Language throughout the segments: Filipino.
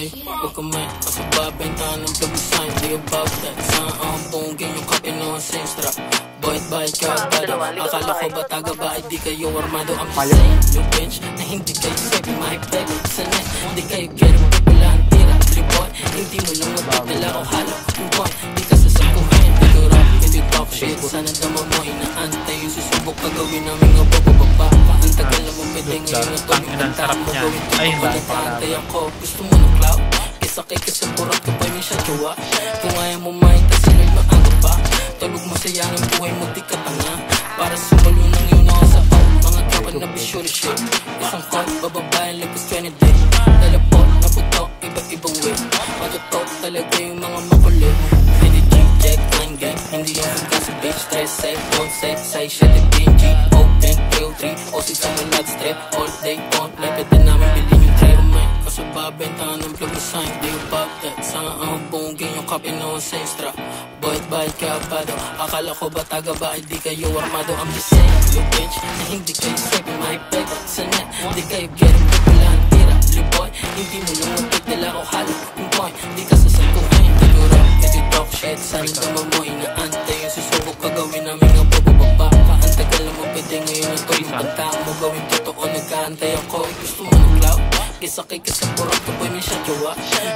ay huwag ka may kasababentahan ng pag-design. Di about that, saan ang bongin yung kape no senstra. Bayad ka agad, akala ko ba taga ba ay di kayo armado. I'm just saying, new bitch, na hindi kayo sabi mahigpeg sa net. Hindi kayo get up, wala ang tira, boy. Hindi mo lang magpagdala o halo yung point. Di ka sasakuhin, di ko rap, hindi talk shit. Sana dama mo, inaantay yung susubok kagawin namin nga bababa. Ang tagal na mo pwede ngayon na to yung tantang mo gawin ko pa ko nagkaantay ako. Gusto mo ng cloud, kesa kay kasapurat ka pa minsan jowa. Kung ayaw mo mahita sila'y maano pa. Tulog mo sayangin buhay mo di ka tanga. Para sumalo ng iyong nakasao. Mga kapan na visual shit. Isang call, bababayan lagos 20 day. Dalapot, naputok, iba-ibang way. Matutok talaga yung mga makulit. Hindi check, line gang. Hindi yung kasi bitch, stress, safe, don't safe. Say shit, PNG, open, 303. O si sa malag strip, all day, don't let it. Namin bilhin yung tray of mine. Kasababentahan ng plug sign. Di about that, saan ang bongin yung kape no senstra. Bayad ka abado, akala ko ba taga ba ay di kayo armado. I'm just saying, you bitch, na hindi kayo sabi mahigpeg sa net. Di kayo get up, wala ang tira, boy. Hindi mo lang magpagdala o halo yung point. Di ka sasakuhin, di ko rap, kasi talk shit. Sana dama mo, inaantay yung susubok kagawin namin nga bababa. Ang tagal na mo pwede ngayon ito yung pagtaang mo gawin totoo. Nagkaantay ako, gusto mo ng cloud, kesa kay kasapurat ka pa minsan jowa.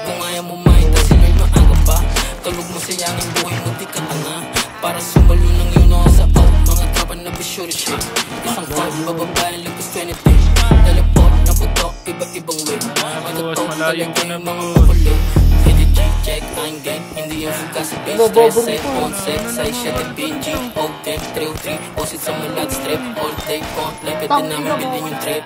Kung ayaw mo mahita sila'y maaga pa. Tulog mo sayangin buhay mo di ka tanga. Para sumalo ng iyong nakasao. Mga kapan na visual shit. Isang call, bababayan lagos 20 day. Dalapot, naputok, iba-ibang way. Matutok talaga yung mga makulit. Hindi check, line gang. Hindi yung kasi bitch, stress, safe, on set. Say shit, PNG, open, 303. O si sa malag strip, all day, pont. Lepit din namin bilhin yung trip.